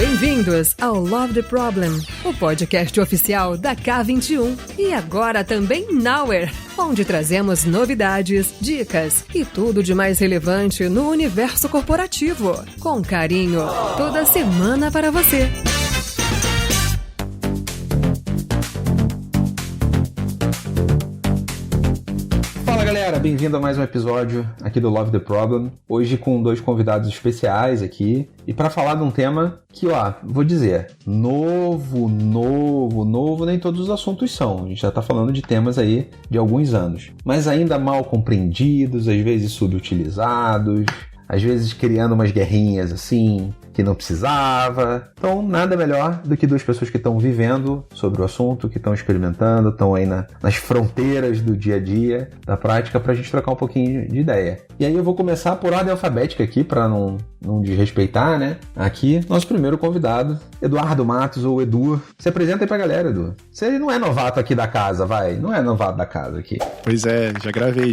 bem-vindos ao Love the Problem, o podcast oficial da K21 e agora também Nowhere, onde trazemos novidades, dicas e tudo de mais relevante no universo corporativo, com carinho, toda semana para você. Galera, bem-vindo a mais um episódio aqui do Love the Problem, hoje com dois convidados especiais aqui, e para falar de um tema que, vou dizer, novo, nem todos os assuntos são, a gente já tá falando de temas aí de alguns anos, mas ainda mal compreendidos, às vezes subutilizados, às vezes criando umas guerrinhas assim, que não precisava. Então, nada melhor do que duas pessoas que estão vivendo sobre o assunto, que estão experimentando, estão aí nas fronteiras do dia a dia, da prática, para a gente trocar um pouquinho de ideia. E aí eu vou começar por ordem alfabética aqui, para não desrespeitar, né? Aqui, nosso primeiro convidado, Eduardo Matos, ou Edu. Se apresenta aí pra galera, Edu. Você não é novato aqui da casa, vai? Não é novato da casa aqui. Pois é, já gravei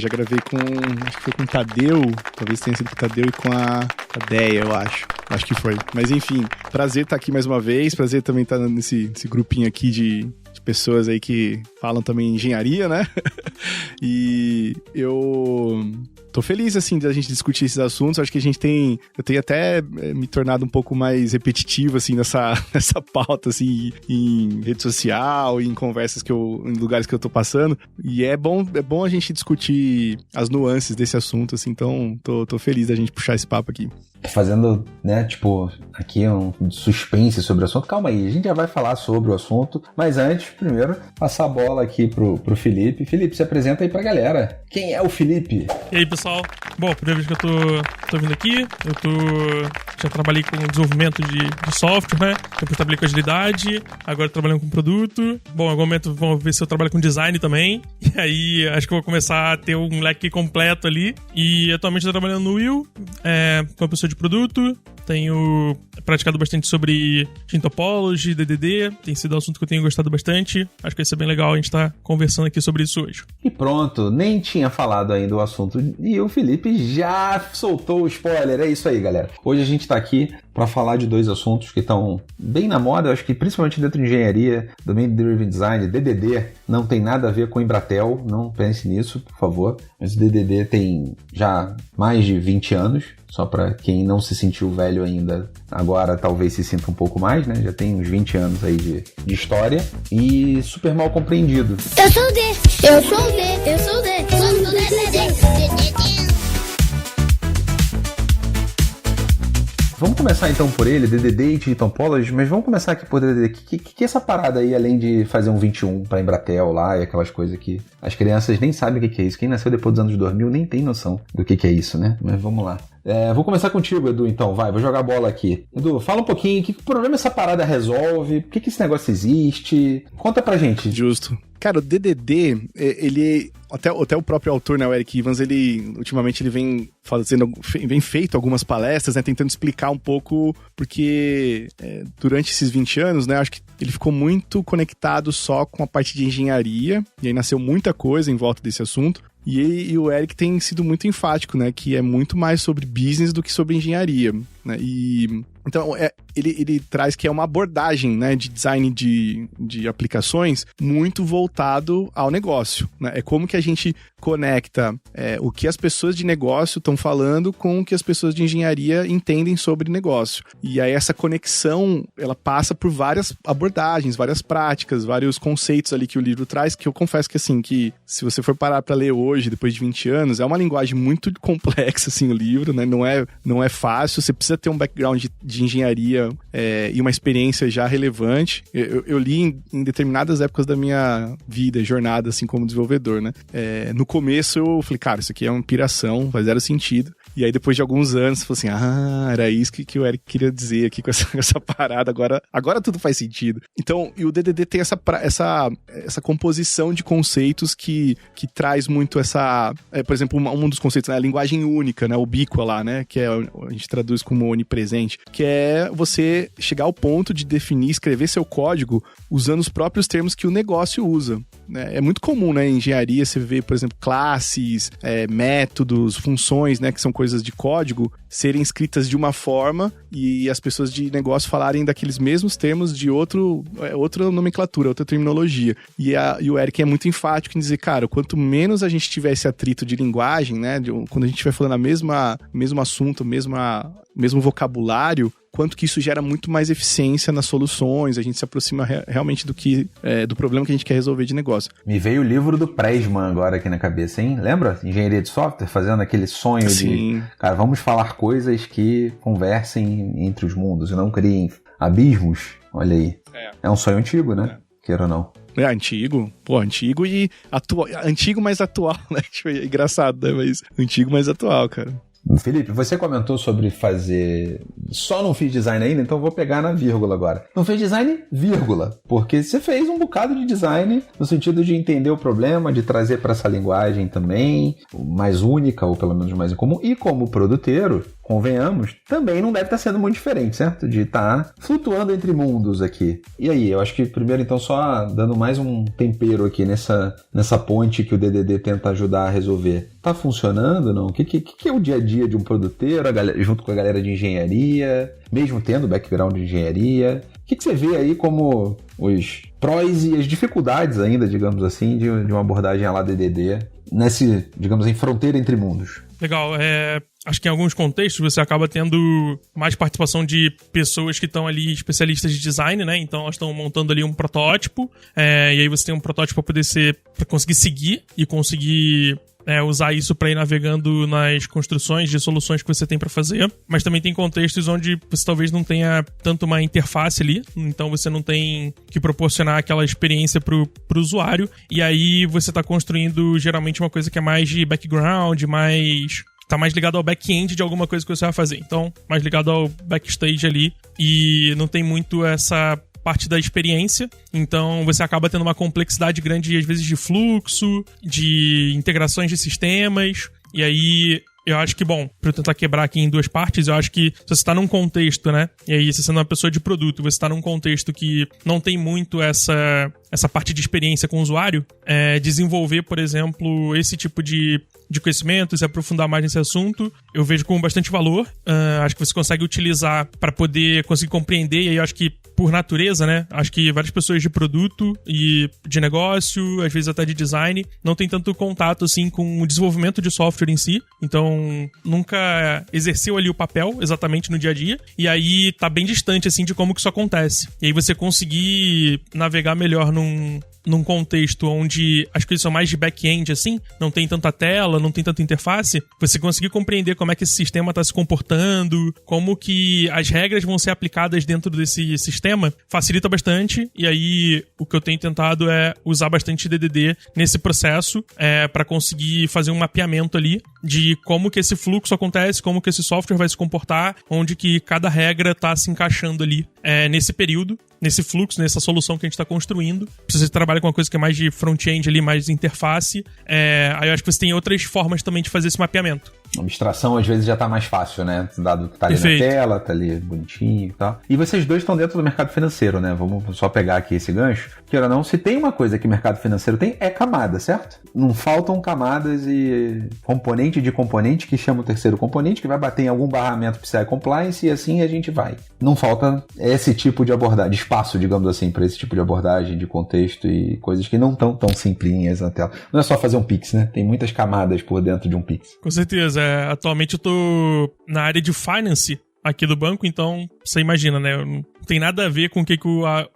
com, acho que foi com o Tadeu, talvez tenha sido com o Tadeu e com a Deia, eu acho. Acho que foi. Mas enfim, prazer estar aqui mais uma vez, prazer também estar nesse grupinho aqui de pessoas aí que falam também engenharia, né? E eu tô feliz, assim, de a gente discutir esses assuntos. Acho que eu tenho até me tornado um pouco mais repetitivo, assim, nessa pauta, assim, em rede social, em conversas em lugares que eu tô passando. E é bom a gente discutir as nuances desse assunto, assim, então tô feliz da gente puxar esse papo aqui. Fazendo, né, aqui um suspense sobre o assunto. Calma aí, a gente já vai falar sobre o assunto, mas antes, primeiro, passar a bola aqui pro Felipe. Felipe, se apresenta aí pra galera. Quem é o Felipe? E aí, pessoal? Bom, primeira vez que eu tô vindo aqui, já trabalhei com desenvolvimento de software, né? Depois trabalhei com agilidade, agora trabalhando com produto. Bom, em algum momento vamos ver se eu trabalho com design também. E aí, acho que eu vou começar a ter um leque completo ali. E atualmente eu tô trabalhando no Will, como pessoa de produto. Tenho praticado bastante sobre Gene Topology, DDD. Tem sido um assunto que eu tenho gostado bastante. Acho que vai ser bem legal a gente estar conversando aqui sobre isso hoje. E pronto, nem tinha falado ainda o assunto e o Felipe já soltou o spoiler. É isso aí, galera. Hoje a gente tá aqui para falar de dois assuntos que estão bem na moda. Eu acho que principalmente dentro de engenharia, Domain Driven Design, DDD, não tem nada a ver com Embratel. Não pense nisso, por favor. Mas o DDD tem já mais de 20 anos. Só para quem não se sentiu velho ainda, agora talvez se sinta um pouco mais, né? Já tem uns 20 anos aí de história e super mal compreendido. Eu sou o D. Eu sou o D. Eu sou o D. Eu sou o D. Vamos começar então por ele, DDD e Gene Topology, mas vamos começar aqui por DDD. Que é essa parada aí, além de fazer um 21 para Embratel lá e aquelas coisas que as crianças nem sabem o que é isso. Quem nasceu depois dos anos 2000 nem tem noção do que é isso, né? Mas vamos lá. Vou começar contigo, Edu, então. Vou jogar a bola aqui. Edu, fala um pouquinho, que problema essa parada resolve? Por que esse negócio existe? Conta pra gente. Justo. Cara, o DDD, ele... Até o próprio autor, né, o Eric Evans, ultimamente ele vem feito algumas palestras, né, tentando explicar um pouco, porque durante esses 20 anos, né, acho que ele ficou muito conectado só com a parte de engenharia, e aí nasceu muita coisa em volta desse assunto. E o Eric tem sido muito enfático, né? Que é muito mais sobre business do que sobre engenharia, né? E então ele traz que é uma abordagem, né, de design de aplicações muito voltado ao negócio, né? É como que a gente conecta o que as pessoas de negócio estão falando com o que as pessoas de engenharia entendem sobre negócio. E aí essa conexão, ela passa por várias abordagens, várias práticas, vários conceitos ali que o livro traz, que eu confesso que assim, que se você for parar para ler hoje, depois de 20 anos, é uma linguagem muito complexa, assim, o livro, né? Não é fácil, você precisa ter um background de engenharia e uma experiência já relevante. Eu li em determinadas épocas da minha vida, jornada, assim, como desenvolvedor, né? No começo eu falei, cara, isso aqui é uma piração, faz zero sentido. E aí depois de alguns anos, eu falei assim, era isso que o Eric queria dizer aqui com essa parada, agora tudo faz sentido. Então, e o DDD tem essa composição de conceitos que traz muito essa, por exemplo, um dos conceitos, né, a linguagem única, né, ubíqua lá, né, que a gente traduz como onipresente, que é você chegar ao ponto de definir, escrever seu código usando os próprios termos que o negócio usa, né? É muito comum, né, em engenharia você vê, por exemplo, classes, métodos, funções, né, que são coisas coisas de código serem escritas de uma forma e as pessoas de negócio falarem daqueles mesmos termos de outra nomenclatura, outra terminologia. E o Eric é muito enfático em dizer, cara, quanto menos a gente tiver esse atrito de linguagem, né, quando a gente estiver falando mesmo assunto, mesmo vocabulário, quanto que isso gera muito mais eficiência nas soluções, a gente se aproxima realmente do problema que a gente quer resolver de negócio. Me veio o livro do Pressman agora aqui na cabeça, hein? Lembra? Engenharia de software, fazendo aquele sonho de... Cara, vamos falar coisas que conversem entre os mundos e não criem abismos. Olha aí. É um sonho antigo, né? Queira ou não. É antigo, antigo e atual. Antigo, mas atual, né? É engraçado, né? Mas antigo, mas atual, cara. Felipe, você comentou sobre fazer... Só não fiz design ainda, então vou pegar na vírgula agora. Não fez design, vírgula. Porque você fez um bocado de design no sentido de entender o problema, de trazer para essa linguagem também, mais única, ou pelo menos mais incomum. E como produteiro, convenhamos, também não deve estar sendo muito diferente, certo? De estar flutuando entre mundos aqui. E aí, eu acho que primeiro, então, só dando mais um tempero aqui nessa ponte que o DDD tenta ajudar a resolver. Tá funcionando, não? O que é o dia a dia de um produteiro, junto com a galera de engenharia, mesmo tendo background de engenharia? O que você vê aí como os prós e as dificuldades ainda, digamos assim, de uma abordagem à la DDD, digamos assim, fronteira entre mundos? Legal, acho que em alguns contextos você acaba tendo mais participação de pessoas que estão ali especialistas de design, né? Então elas estão montando ali um protótipo, e aí você tem um protótipo para conseguir seguir e conseguir usar isso para ir navegando nas construções de soluções que você tem para fazer. Mas também tem contextos onde você talvez não tenha tanto uma interface ali, então você não tem que proporcionar aquela experiência pro usuário, e aí você tá construindo geralmente uma coisa que é mais de background, tá mais ligado ao back-end de alguma coisa que você vai fazer. Então, mais ligado ao backstage ali, e não tem muito essa parte da experiência, então você acaba tendo uma complexidade grande, às vezes, de fluxo, de integrações de sistemas, e aí eu acho que, bom, pra eu tentar quebrar aqui em duas partes, eu acho que se você tá num contexto, né, e aí você sendo uma pessoa de produto, você tá num contexto que não tem muito essa parte de experiência com o usuário, desenvolver, por exemplo, esse tipo de conhecimento, se aprofundar mais nesse assunto, eu vejo com bastante valor. Acho que você consegue utilizar para poder conseguir compreender, e aí eu acho que, por natureza, né, acho que várias pessoas de produto e de negócio, às vezes até de design, não tem tanto contato, assim, com o desenvolvimento de software em si, então nunca exerceu ali o papel exatamente no dia a dia, e aí tá bem distante, assim, de como que isso acontece. E aí você conseguir navegar melhor num contexto onde as coisas são mais de back-end, assim, não tem tanta tela, não tem tanta interface, você conseguir compreender como é que esse sistema está se comportando, como que as regras vão ser aplicadas dentro desse sistema, facilita bastante, e aí o que eu tenho tentado é usar bastante DDD nesse processo, para conseguir fazer um mapeamento ali de como que esse fluxo acontece, como que esse software vai se comportar, onde que cada regra está se encaixando ali nesse período, nesse fluxo, nessa solução que a gente está construindo. Se você trabalha com uma coisa que é mais de front-end ali, mais de interface, aí eu acho que você tem outras formas também de fazer esse mapeamento. A abstração às vezes já tá mais fácil, né? Dado que tá ali Perfeito. Na tela, tá ali bonitinho e tal. E vocês dois estão dentro do mercado financeiro, né? Vamos só pegar aqui esse gancho. Que ou não, se tem uma coisa que o mercado financeiro tem, é camada, certo? Não faltam camadas e componente de componente que chama o terceiro componente, que vai bater em algum barramento PCI Compliance, e assim a gente vai. Não falta esse tipo de abordagem, de espaço, digamos assim, para esse tipo de abordagem, de contexto e coisas que não estão tão simplinhas na tela. Não é só fazer um Pix, né? Tem muitas camadas por dentro de um Pix. Com certeza. Atualmente eu tô na área de finance aqui do banco, então você imagina, né? Não tem nada a ver com o que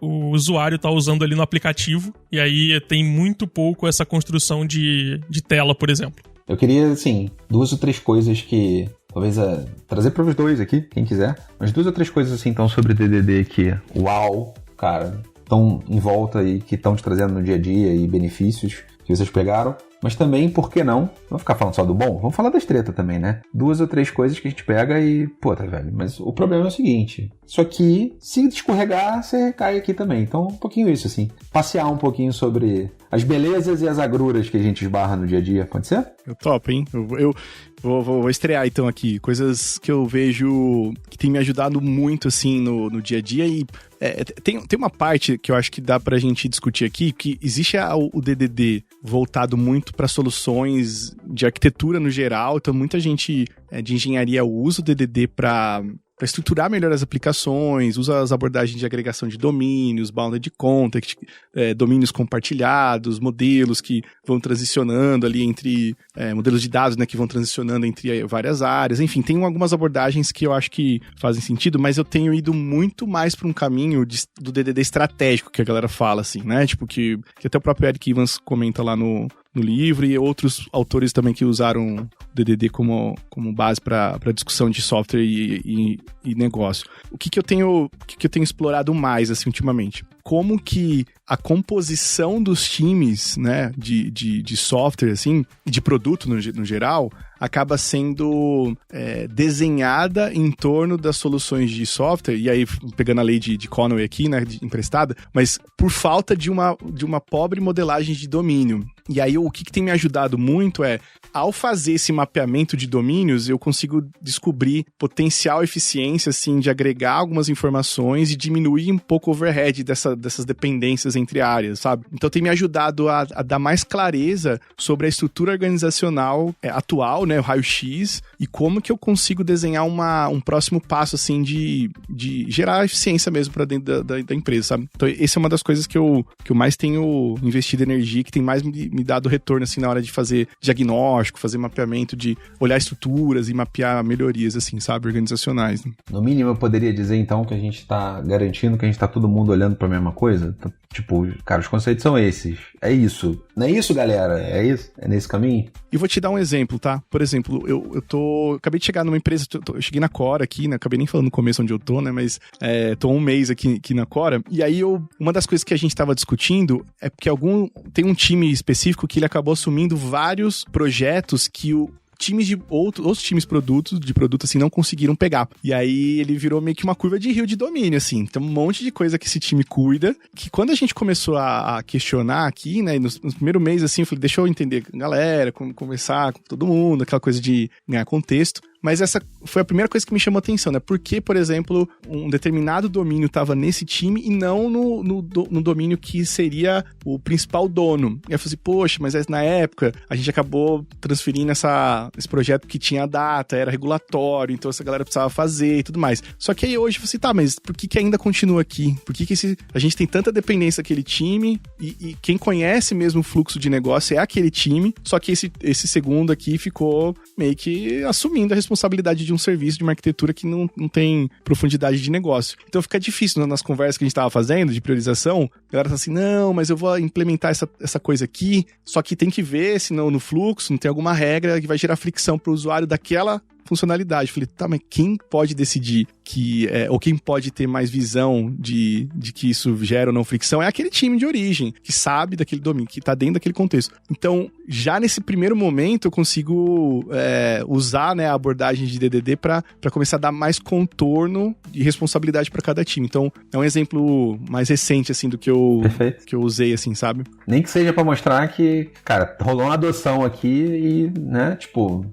o usuário tá usando ali no aplicativo, e aí tem muito pouco essa construção de tela, por exemplo. Eu queria, assim, 2 ou 3 coisas que... Talvez trazer para os dois aqui, quem quiser. Mas 2 ou 3 coisas, assim, então, sobre DDD que... Uau, cara, estão em volta e que estão te trazendo no dia a dia e benefícios que vocês pegaram. Mas também, por que não? Vamos ficar falando só do bom? Vamos falar das tretas também, né? 2 ou 3 coisas que a gente pega e... Pô, tá velho, mas o problema é o seguinte. Isso aqui, se escorregar, você cai aqui também. Então, um pouquinho isso, assim. Passear um pouquinho sobre as belezas e as agruras que a gente esbarra no dia a dia. Pode ser? Eu topo, hein? Eu vou estrear então aqui. Coisas que eu vejo que tem me ajudado muito, assim, no dia a dia. E tem uma parte que eu acho que dá pra gente discutir aqui, que existe o DDD voltado muito para soluções de arquitetura no geral. Então, muita gente de engenharia usa o DDD para estruturar melhor as aplicações, usa as abordagens de agregação de domínios, bounded context, domínios compartilhados, modelos que vão transicionando ali entre modelos de dados, né, que vão transicionando entre várias áreas. Enfim, tem algumas abordagens que eu acho que fazem sentido, mas eu tenho ido muito mais para um caminho do DDD estratégico, que a galera fala, assim, né? Tipo, que até o próprio Eric Evans comenta lá no livro, e outros autores também que usaram o DDD como base para discussão de software e negócio. O que eu tenho explorado mais, assim, ultimamente? Como que a composição dos times, né, de software, assim, de produto no geral, acaba sendo desenhada em torno das soluções de software, e aí pegando a lei de Conway aqui, né, emprestada, mas por falta de uma pobre modelagem de domínio. E aí o que tem me ajudado muito ao fazer esse mapeamento de domínios, eu consigo descobrir potencial eficiência, assim, de agregar algumas informações e diminuir um pouco o overhead dessas dependências entre áreas, sabe? Então tem me ajudado a dar mais clareza sobre a estrutura organizacional atual, né, o raio-x, e como que eu consigo desenhar um próximo passo, assim, de gerar eficiência mesmo para dentro da empresa, sabe? Então essa é uma das coisas que eu mais tenho investido energia, que tem mais me dado retorno, assim, na hora de fazer diagnóstico, fazer mapeamento, de olhar estruturas e mapear melhorias, assim, sabe, organizacionais, né? No mínimo, eu poderia dizer, então, que a gente tá garantindo que a gente tá todo mundo olhando pra mesma coisa? Tipo, cara, os conceitos são esses. É isso. Não é isso, galera? É isso? É nesse caminho? E vou te dar um exemplo, tá? Por exemplo, eu acabei de chegar numa empresa, eu cheguei na Cora aqui, né? Acabei nem falando no começo onde eu tô, né? Mas tô há um mês aqui na Cora. E aí, uma das coisas que a gente tava discutindo é porque tem um time específico que ele acabou assumindo vários projetos que times de outros times de produto, assim, não conseguiram pegar. E aí ele virou meio que uma curva de rio de domínio, assim. Tem um monte de coisa que esse time cuida, que quando a gente começou a questionar aqui, né, nos primeiros meses, assim, eu falei, deixa eu entender a galera, conversar com todo mundo, aquela coisa de ganhar contexto. Mas essa foi a primeira coisa que me chamou a atenção, né? Por que, por exemplo, um determinado domínio estava nesse time e não no domínio que seria o principal dono? E aí eu falei assim, poxa, mas na época a gente acabou transferindo esse projeto que tinha data, era regulatório, então essa galera precisava fazer e tudo mais. Só que aí hoje eu falei assim, tá, mas por que ainda continua aqui? Por que a gente tem tanta dependência daquele time e quem conhece mesmo o fluxo de negócio é aquele time, só que esse segundo aqui ficou meio que assumindo a responsabilidade de um serviço, de uma arquitetura que não tem profundidade de negócio. Então fica difícil, nas conversas que a gente estava fazendo, de priorização, a galera tá assim, não, mas eu vou implementar essa coisa aqui, só que tem que ver se no fluxo não tem alguma regra que vai gerar fricção para o usuário daquela funcionalidade. Falei, tá, mas quem pode decidir ou quem pode ter mais visão de que isso gera ou não fricção é aquele time de origem, que sabe daquele domínio, que tá dentro daquele contexto. Então, já nesse primeiro momento, eu consigo usar, né, a abordagem de DDD para começar a dar mais contorno e responsabilidade para cada time. Então, é um exemplo mais recente, assim, do que eu usei, assim, sabe? Nem que seja para mostrar que, cara, rolou uma adoção aqui e, né, tipo,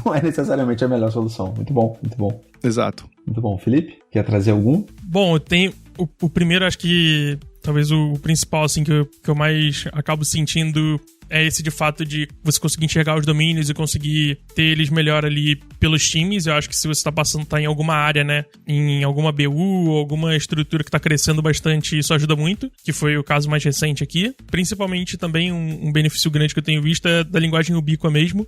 não é necessariamente a melhor solução. Muito bom, muito bom. Exato. Muito bom. Felipe, quer trazer algum? Bom, eu tenho o primeiro, acho que talvez o principal, assim, que eu mais acabo sentindo é esse, de fato, de você conseguir enxergar os domínios e conseguir ter eles melhor ali pelos times. Eu acho que se você tá em alguma área, né, em alguma BU ou alguma estrutura que tá crescendo bastante, isso ajuda muito, que foi o caso mais recente aqui. Principalmente também um benefício grande que eu tenho visto é da linguagem ubíqua mesmo.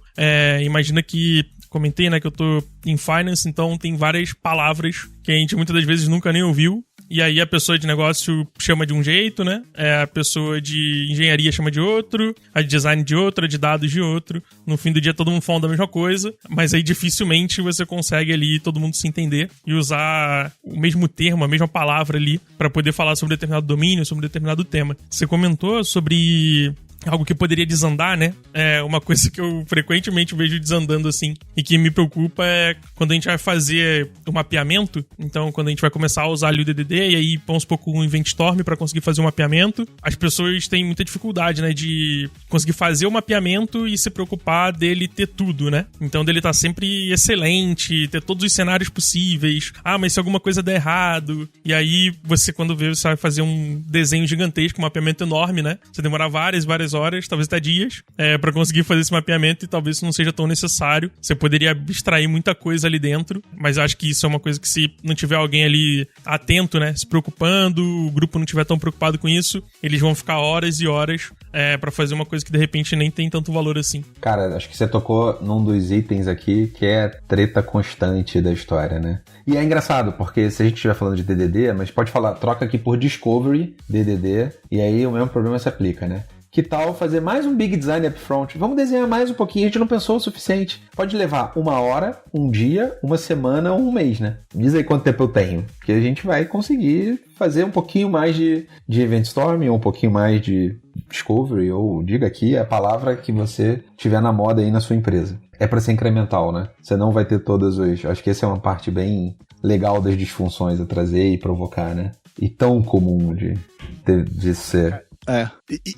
Imagina que, comentei, né, que eu tô em finance, então tem várias palavras que a gente muitas das vezes nunca nem ouviu. E aí a pessoa de negócio chama de um jeito, né? A pessoa de engenharia chama de outro, a de design de outro, a de dados de outro. No fim do dia todo mundo fala da mesma coisa, mas aí dificilmente você consegue ali todo mundo se entender e usar o mesmo termo, a mesma palavra ali para poder falar sobre determinado domínio, sobre determinado tema. Você comentou sobre algo que poderia desandar, né? É uma coisa que eu frequentemente vejo desandando assim e que me preocupa é quando a gente vai fazer o mapeamento. Então, quando a gente vai começar a usar ali o DDD e aí vamos um pouco o Event Storm para conseguir fazer o mapeamento, as pessoas têm muita dificuldade, né, de conseguir fazer o mapeamento e se preocupar dele ter tudo, né? Então, dele tá sempre excelente, ter todos os cenários possíveis. Ah, mas se alguma coisa der errado, e aí você, quando vê, você vai fazer um desenho gigantesco, um mapeamento enorme, né? Você demorar várias horas, talvez até dias, pra conseguir fazer esse mapeamento e talvez isso não seja tão necessário. Você poderia abstrair muita coisa ali dentro, mas acho que isso é uma coisa que se não tiver alguém ali atento, né, se preocupando, o grupo não tiver tão preocupado com isso, eles vão ficar horas e horas pra fazer uma coisa que de repente nem tem tanto valor assim. Cara, acho que você tocou num dos itens aqui que é treta constante da história, né? E é engraçado, porque se a gente estiver falando de DDD, mas pode falar, troca aqui por Discovery, DDD, e aí o mesmo problema se aplica, né? Que tal fazer mais um big design upfront? Vamos desenhar mais um pouquinho, a gente não pensou o suficiente. Pode levar 1 hora, 1 dia, 1 semana ou 1 mês, né? Diz aí quanto tempo eu tenho, que a gente vai conseguir fazer um pouquinho mais de Event Storm, ou um pouquinho mais de Discovery, ou diga aqui a palavra que você tiver na moda aí na sua empresa. É para ser incremental, né? Você não vai ter todas os... Acho que essa é uma parte bem legal das disfunções a trazer e provocar, né? E tão comum de ser...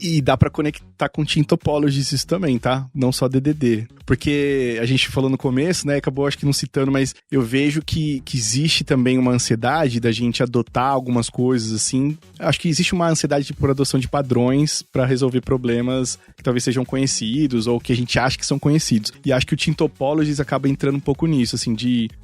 E dá pra conectar com Team Topologies isso também, tá? Não só DDD. Porque a gente falou no começo, né? Acabou acho que não citando, mas eu vejo que existe também uma ansiedade da gente adotar algumas coisas, assim. Acho que existe uma ansiedade por adoção de padrões pra resolver problemas que talvez sejam conhecidos ou que a gente acha que são conhecidos. E acho que o Team Topologies acaba entrando um pouco nisso, assim,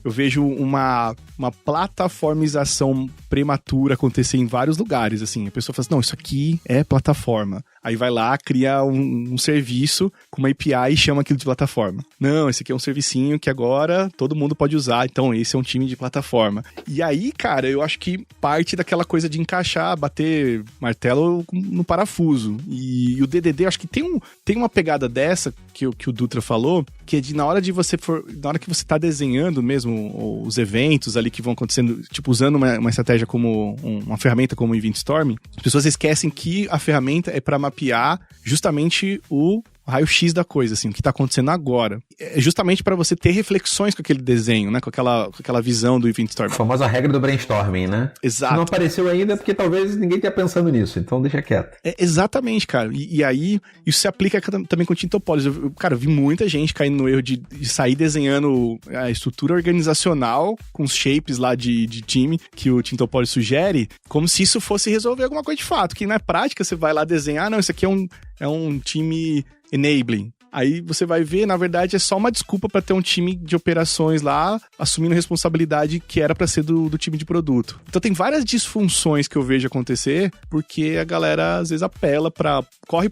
eu vejo uma plataformização prematura acontecer em vários lugares, assim. A pessoa fala assim, não, isso aqui é plataforma. Aí vai lá, cria um serviço com uma API e chama aquilo de plataforma. Não, esse aqui é um servicinho que agora todo mundo pode usar, então esse é um time de plataforma. E aí, cara, eu acho que parte daquela coisa de encaixar, bater martelo no parafuso. E o DDD, eu acho que tem uma pegada dessa que o Dutra falou, que é de na hora que você tá desenhando mesmo os eventos ali que vão acontecendo, tipo, usando uma estratégia como uma ferramenta como o Event Storm, as pessoas esquecem que a ferramenta é para mapear justamente o raio-x da coisa, assim, o que tá acontecendo agora. É justamente para você ter reflexões com aquele desenho, né? Com aquela visão do Event Storm. A famosa regra do brainstorming, né? Exato. Se não apareceu ainda, porque talvez ninguém tenha pensando nisso, então deixa quieto. Exatamente, cara. E aí, isso se aplica também com o Team Topologies. Eu vi muita gente caindo no erro de sair desenhando a estrutura organizacional com os shapes lá de time que o Team Topologies sugere, como se isso fosse resolver alguma coisa de fato, que na prática você vai lá desenhar, não, isso aqui é um time enabling. Aí você vai ver, na verdade, é só uma desculpa para ter um time de operações lá assumindo responsabilidade que era para ser do time de produto. Então tem várias disfunções que eu vejo acontecer, porque a galera às vezes apela corre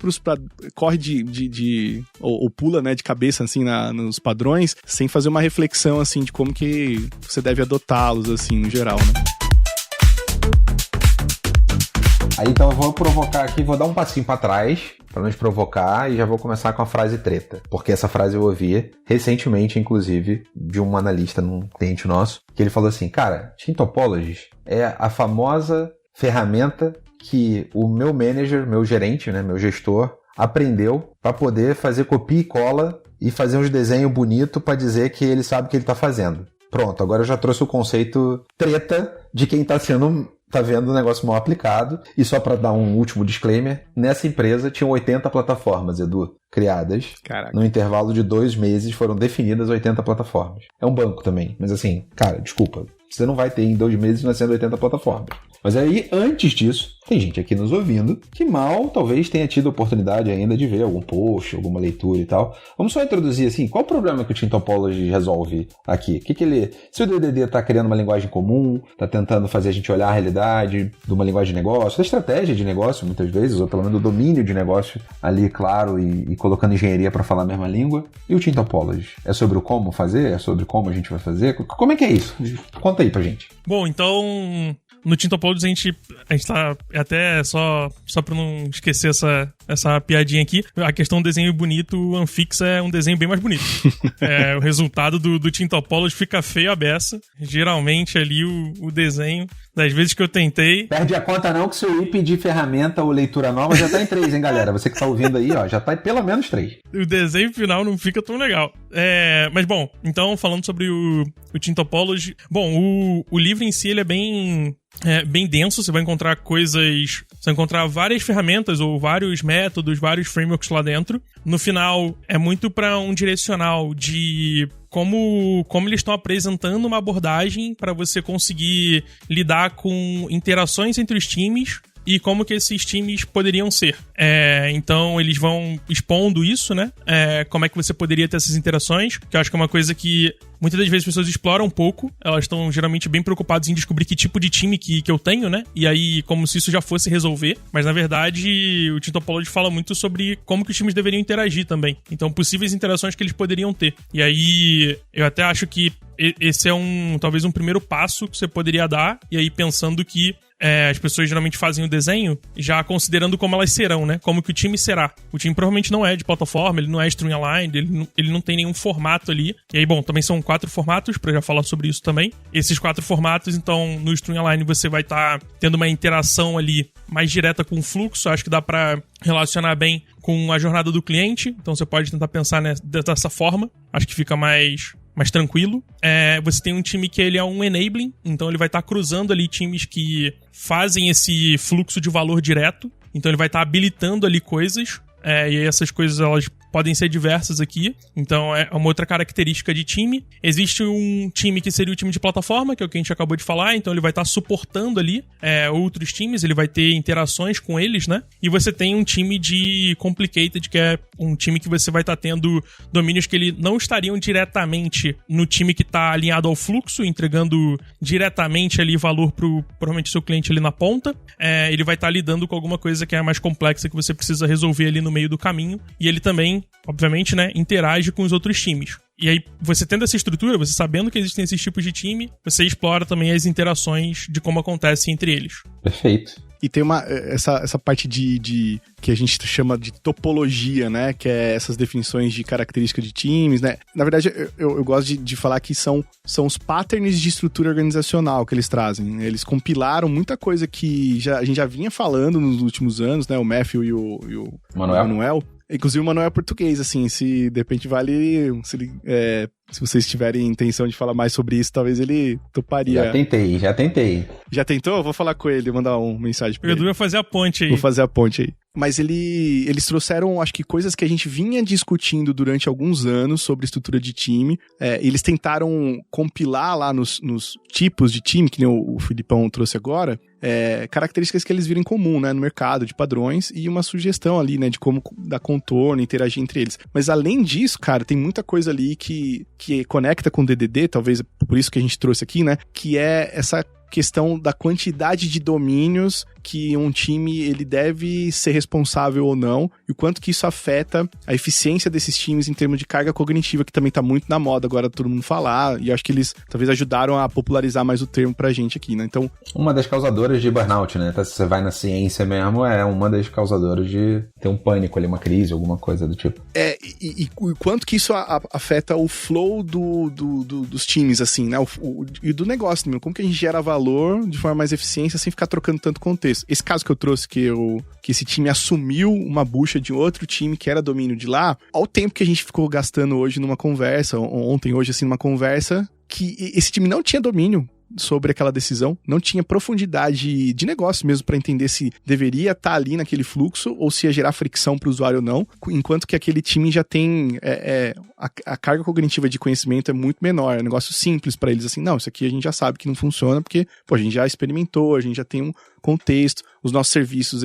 ou pula, né, de cabeça assim nos padrões, sem fazer uma reflexão assim de como que você deve adotá-los assim no geral, né? Aí então eu vou provocar aqui, vou dar um passinho pra trás pra nos provocar e já vou começar com a frase treta. Porque essa frase eu ouvi recentemente, inclusive, de um analista num cliente nosso, que ele falou assim, cara, Team Topologies é a famosa ferramenta que o meu manager, meu gerente, né, meu gestor, aprendeu pra poder fazer copia e cola e fazer uns desenhos bonitos pra dizer que ele sabe o que ele tá fazendo. Pronto, agora eu já trouxe o conceito treta de quem tá vendo o negócio mal aplicado. E só para dar um último disclaimer, nessa empresa tinham 80 plataformas, Edu, criadas. Caraca. No intervalo de 2 meses foram definidas 80 plataformas. É um banco também, mas assim, cara, desculpa. Você não vai ter em 2 meses nascendo 80 plataformas. Mas aí, antes disso, tem gente aqui nos ouvindo que mal talvez tenha tido a oportunidade ainda de ver algum post, alguma leitura e tal. Vamos só introduzir assim, qual o problema que o Team Topology resolve aqui? Se o DDD está criando uma linguagem comum, está tentando fazer a gente olhar a realidade de uma linguagem de negócio, da estratégia de negócio muitas vezes, ou pelo menos do domínio de negócio ali, claro, e colocando engenharia para falar a mesma língua. E o Team Topology? É sobre o como fazer? É sobre como a gente vai fazer? Como é que é isso? Conta aí pra gente. Bom, então... No Team Topologies a gente tá até só pra não esquecer essa piadinha aqui, a questão do desenho bonito, o Anfix é um desenho bem mais bonito. O resultado do Team Topologies fica feio a beça. Geralmente ali o desenho Das vezes que eu tentei... Perde a conta não, que se eu ir pedir ferramenta ou leitura nova, já tá em 3, hein, galera? Você que tá ouvindo aí, ó, já tá em pelo menos 3. O desenho final não fica tão legal. Mas, bom, então, falando sobre o Team Topology... Bom, o livro em si, ele é bem denso, você vai encontrar coisas... Você vai encontrar várias ferramentas ou vários métodos, vários frameworks lá dentro. No final, é muito para um direcional de como eles estão apresentando uma abordagem para você conseguir lidar com interações entre os times e como que esses times poderiam ser. Então, eles vão expondo isso, né? Como é que você poderia ter essas interações, que eu acho que é uma coisa que muitas das vezes as pessoas exploram um pouco, elas estão geralmente bem preocupadas em descobrir que tipo de time que eu tenho, né? E aí, como se isso já fosse resolver. Mas, na verdade, o Team Topology fala muito sobre como que os times deveriam interagir também. Então, possíveis interações que eles poderiam ter. E aí, eu até acho que esse é talvez um primeiro passo que você poderia dar, e aí pensando que as pessoas geralmente fazem o desenho já considerando como elas serão, né? Como que o time será. O time provavelmente não é de plataforma, ele não é string-aligned, ele não tem nenhum formato ali. E aí, bom, também são 4 formatos, pra já falar sobre isso também. Esses 4 formatos, então, no string-align você vai estar tendo uma interação ali mais direta com o fluxo. Acho que dá pra relacionar bem com a jornada do cliente. Então, você pode tentar pensar dessa forma. Acho que fica mais tranquilo. Você tem um time que ele é um enabling, então ele vai estar cruzando ali times que fazem esse fluxo de valor direto, então ele vai estar habilitando ali coisas, e aí essas coisas elas podem ser diversas aqui, então é uma outra característica de time. Existe um time que seria o time de plataforma, que é o que a gente acabou de falar, então ele vai estar suportando ali outros times, ele vai ter interações com eles, né? E você tem um time de complicated, que é um time que você vai estar tendo domínios que ele não estariam diretamente no time que está alinhado ao fluxo, entregando diretamente ali valor pro, provavelmente, seu cliente ali na ponta. Ele vai estar lidando com alguma coisa que é mais complexa, que você precisa resolver ali no meio do caminho, e ele também, obviamente, né, interage com os outros times. E aí, você tendo essa estrutura, você sabendo que existem esses tipos de time, você explora também as interações de como acontecem entre eles. Perfeito. E tem essa parte de que a gente chama de topologia, né? Que é essas definições de características de times, né? Na verdade, eu gosto de falar que são os patterns de estrutura organizacional que eles trazem. Eles compilaram muita coisa que a gente já vinha falando nos últimos anos, né? O Matthew e o Manuel. Inclusive o Manuel é português, assim, se de repente se vocês tiverem intenção de falar mais sobre isso, talvez ele toparia. Já tentei. Já tentou? Vou falar com ele, mandar uma mensagem pra ele. O Edu vai fazer a ponte aí. Vou fazer a ponte aí. Mas eles trouxeram, acho que, coisas que a gente vinha discutindo durante alguns anos sobre estrutura de time. Eles tentaram compilar lá nos tipos de time, que nem o Filipão trouxe agora, características que eles viram em comum, né, no mercado, de padrões, e uma sugestão ali, né, de como dar contorno, interagir entre eles. Mas além disso, cara, tem muita coisa ali que conecta com o DDD, talvez por isso que a gente trouxe aqui, né, que é essa questão da quantidade de domínios que um time ele deve ser responsável ou não, e o quanto que isso afeta a eficiência desses times em termos de carga cognitiva, que também tá muito na moda agora todo mundo falar, e acho que eles talvez ajudaram a popularizar mais o termo pra gente aqui, né? Então, uma das causadoras de burnout, né? Se você vai na ciência mesmo, é uma das causadoras de ter um pânico ali, uma crise, alguma coisa do tipo. E quanto que isso afeta o flow dos times, assim, né? E do negócio, né? Como que a gente gera valor de forma mais eficiente sem ficar trocando tanto contexto. Esse caso que eu trouxe, que esse time assumiu uma bucha de outro time que era domínio de lá, ao tempo que a gente ficou gastando hoje numa conversa, hoje, assim, numa conversa, que esse time não tinha domínio sobre aquela decisão, não tinha profundidade de negócio mesmo para entender se deveria estar ali naquele fluxo ou se ia gerar fricção para o usuário ou não, enquanto que aquele time já tem a carga cognitiva de conhecimento é muito menor, é um negócio simples para eles, assim, não, isso aqui a gente já sabe que não funciona porque, a gente já experimentou, a gente já tem um contexto, os nossos serviços,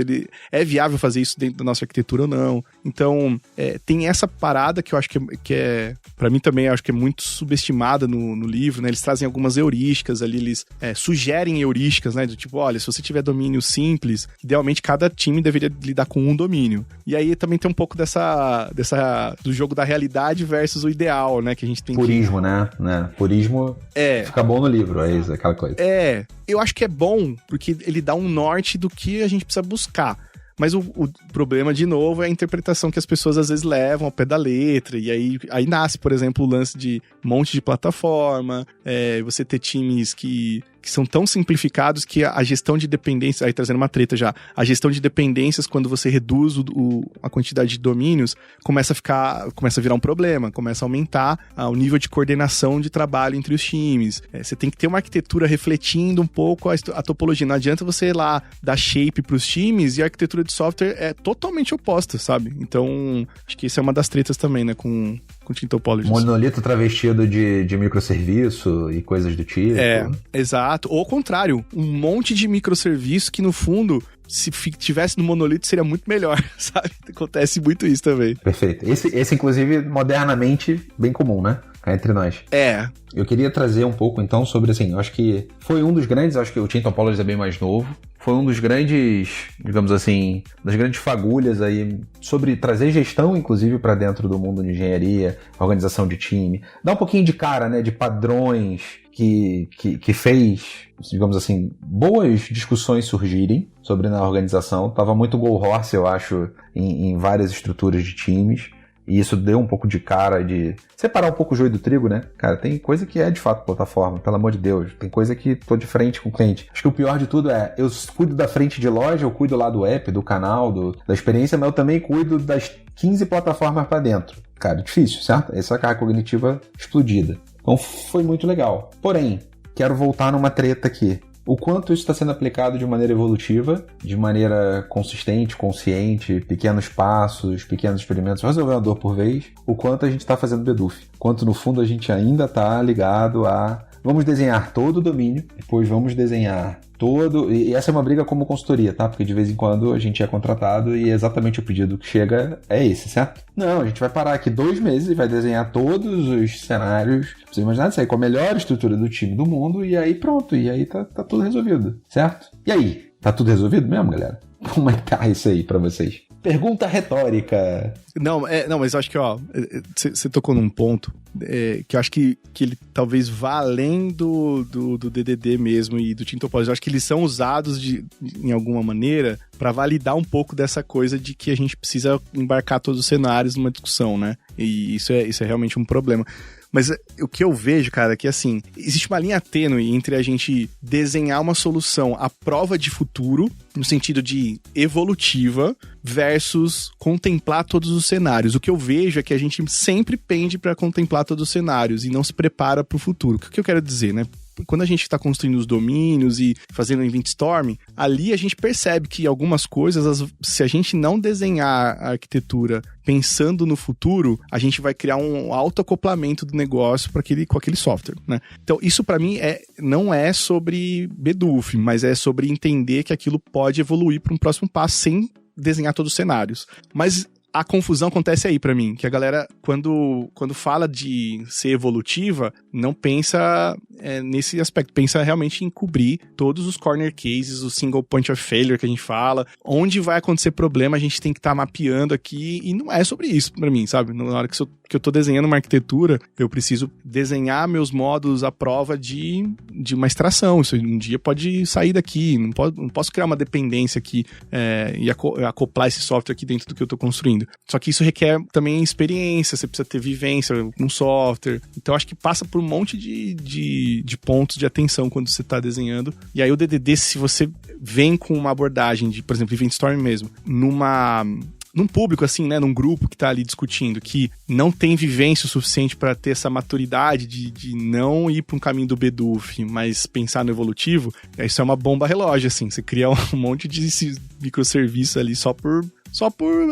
é viável fazer isso dentro da nossa arquitetura ou não. Então, tem essa parada que eu acho que é para mim também, eu acho que é muito subestimada no livro, né? Eles trazem algumas heurísticas ali, eles sugerem heurísticas, né? Do tipo, olha, se você tiver domínio simples, idealmente cada time deveria lidar com um domínio. E aí também tem um pouco do jogo da realidade versus o ideal, né? Que a gente tem Purismo, né? Purismo fica bom no livro, é isso, aquela coisa. Eu acho que é bom, porque ele dá um norte do que a gente precisa buscar. Mas o problema, de novo, é a interpretação que as pessoas às vezes levam ao pé da letra. E aí nasce, por exemplo, o lance de monte de plataforma, você ter times que que são tão simplificados que a gestão de dependências, aí trazendo uma treta já, a gestão de dependências, quando você reduz a quantidade de domínios, começa a virar um problema, começa a aumentar o nível de coordenação de trabalho entre os times. Você tem que ter uma arquitetura refletindo um pouco a topologia. Não adianta você ir lá dar shape pros times e a arquitetura de software é totalmente oposta, sabe? Então, acho que isso é uma das tretas também, né, com Team Topologies. Monolito travestido de microserviço e coisas do tipo. Exato. Ou ao contrário, um monte de microserviço que, no fundo, se tivesse no monolito, seria muito melhor, sabe? Acontece muito isso também. Perfeito. Esse inclusive, modernamente, bem comum, né? Cá entre nós. Eu queria trazer um pouco, então, sobre, assim, eu acho que foi um dos grandes, acho que o Team Topologies é bem mais novo, foi um dos grandes, digamos assim, das grandes fagulhas aí sobre trazer gestão, inclusive, para dentro do mundo de engenharia, organização de time, dar um pouquinho de cara, né, de padrões que fez, digamos assim, boas discussões surgirem sobre na organização. Tava muito go horse, eu acho, em várias estruturas de times. E isso deu um pouco de cara de separar um pouco o joio do trigo, né? Cara, tem coisa que é de fato plataforma, pelo amor de Deus. Tem coisa que tô de frente com o cliente. Acho que o pior de tudo é, eu cuido da frente de loja, eu cuido lá do app, do canal, da experiência, mas eu também cuido das 15 plataformas para dentro. Cara, difícil, certo? Essa é a carga cognitiva explodida. Então foi muito legal. Porém, quero voltar numa treta aqui. O quanto isso está sendo aplicado de maneira evolutiva, de maneira consistente, consciente, pequenos passos, pequenos experimentos, resolver uma dor por vez, o quanto a gente está fazendo Bdoof. Quanto no fundo a gente ainda está ligado a vamos desenhar todo o domínio, depois vamos desenhar todo... E essa é uma briga como consultoria, tá? Porque de vez em quando a gente é contratado e exatamente o pedido que chega é esse, certo? Não, a gente vai parar aqui 2 meses e vai desenhar todos os cenários. Você imaginar isso aí com a melhor estrutura do time do mundo e aí pronto, e aí tá tudo resolvido, certo? E aí? Tá tudo resolvido mesmo, galera? Como é que tá isso aí pra vocês? Pergunta retórica. Não, mas eu acho que, você tocou num ponto que eu acho que ele talvez vá além do DDD mesmo e do Team Topologies. Eu acho que eles são usados em alguma maneira para validar um pouco dessa coisa de que a gente precisa embarcar todos os cenários numa discussão, né? E isso é realmente um problema. Mas o que eu vejo, cara, é que assim, existe uma linha tênue entre a gente desenhar uma solução à prova de futuro, no sentido de evolutiva, versus contemplar todos os cenários. O que eu vejo é que a gente sempre pende para contemplar todos os cenários e não se prepara para o futuro. O que eu quero dizer, né? Quando a gente está construindo os domínios e fazendo o Event Storm, ali a gente percebe que algumas coisas, se a gente não desenhar a arquitetura pensando no futuro, a gente vai criar um autoacoplamento do negócio com aquele software, né? Então, isso para mim não é sobre Bdoof, mas é sobre entender que aquilo pode evoluir para um próximo passo sem desenhar todos os cenários. Mas a confusão acontece aí pra mim, que a galera, quando fala de ser evolutiva, não pensa nesse aspecto, pensa realmente em cobrir todos os corner cases, o single point of failure que a gente fala, onde vai acontecer problema, a gente tem que estar mapeando aqui, e não é sobre isso pra mim, sabe? Na hora que eu tô desenhando uma arquitetura, eu preciso desenhar meus módulos à prova de uma extração, isso um dia pode sair daqui, não posso criar uma dependência aqui e acoplar esse software aqui dentro do que eu tô construindo. Só que isso requer também experiência, você precisa ter vivência com software. Então acho que passa por um monte de pontos de atenção quando você está desenhando. E aí o DDD, se você vem com uma abordagem de, por exemplo, Event Storm mesmo, num público, assim, né, num grupo que tá ali discutindo, que não tem vivência o suficiente para ter essa maturidade de não ir para um caminho do Bdoof, mas pensar no evolutivo, isso é uma bomba relógio, assim, você cria um monte de microserviço ali só por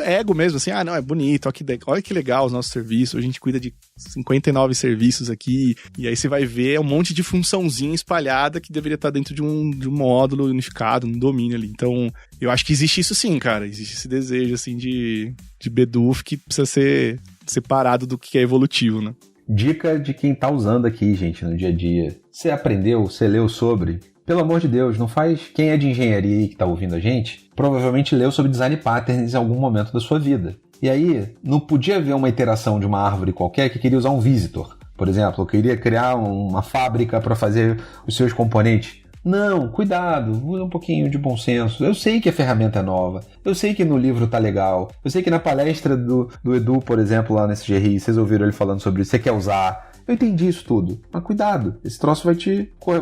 ego mesmo, assim, não, é bonito, olha que legal os nossos serviços, a gente cuida de 59 serviços aqui, e aí você vai ver um monte de funçãozinha espalhada que deveria estar dentro de um módulo unificado, um domínio ali. Então, eu acho que existe isso sim, cara, existe esse desejo, assim, de Bdoof que precisa ser separado do que é evolutivo, né? Dica de quem tá usando aqui, gente, no dia a dia. Você aprendeu, você leu sobre... Pelo amor de Deus, não faz... Quem é de engenharia e que está ouvindo a gente, provavelmente leu sobre design patterns em algum momento da sua vida. E aí, não podia haver uma iteração de uma árvore qualquer que queria usar um visitor. Por exemplo, eu queria criar uma fábrica para fazer os seus componentes. Não, cuidado, usa um pouquinho de bom senso. Eu sei que a ferramenta é nova, eu sei que no livro tá legal, eu sei que na palestra do Edu, por exemplo, lá nesse GRI, vocês ouviram ele falando sobre isso, você quer usar... eu entendi isso tudo. Mas cuidado, esse troço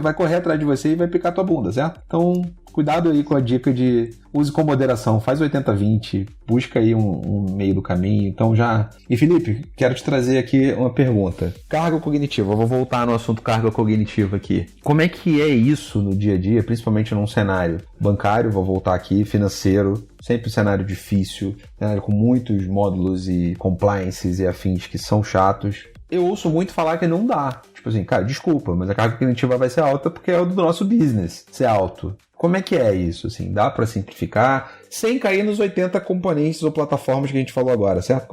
vai correr atrás de você e vai picar tua bunda, certo? Então, cuidado aí com a dica de use com moderação, faz 80-20, busca aí um meio do caminho. Então já... E Felipe, quero te trazer aqui uma pergunta. Carga cognitiva, eu vou voltar no assunto carga cognitiva aqui. Como é que é isso no dia a dia, principalmente num cenário bancário, vou voltar aqui, financeiro, sempre um cenário difícil, cenário com muitos módulos e compliances e afins que são chatos. Eu ouço muito falar que não dá. Tipo assim, cara, desculpa, mas a carga cognitiva vai ser alta porque é o do nosso business ser alto. Como é que é isso? Assim, dá para simplificar sem cair nos 80 componentes ou plataformas que a gente falou agora, certo?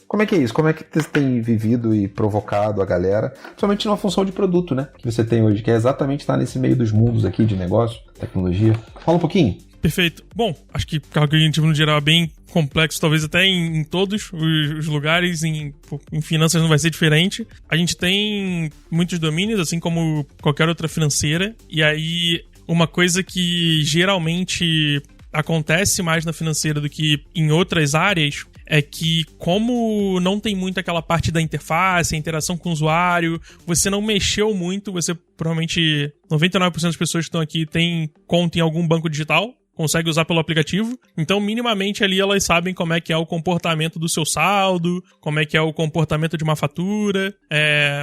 Como é que é isso? Como é que você tem vivido e provocado a galera? Somente numa função de produto, né? Que você tem hoje, que é exatamente estar nesse meio dos mundos aqui de negócio, tecnologia. Fala um pouquinho. Perfeito. Bom, acho que carga cognitiva no geral é bem complexo, talvez até em todos os lugares, em finanças não vai ser diferente. A gente tem muitos domínios, assim como qualquer outra financeira, e aí uma coisa que geralmente acontece mais na financeira do que em outras áreas é que, como não tem muito aquela parte da interface, a interação com o usuário, você não mexeu muito, você provavelmente 99% das pessoas que estão aqui têm conta em algum banco digital, consegue usar pelo aplicativo, então minimamente ali elas sabem como é que é o comportamento do seu saldo, como é que é o comportamento de uma fatura,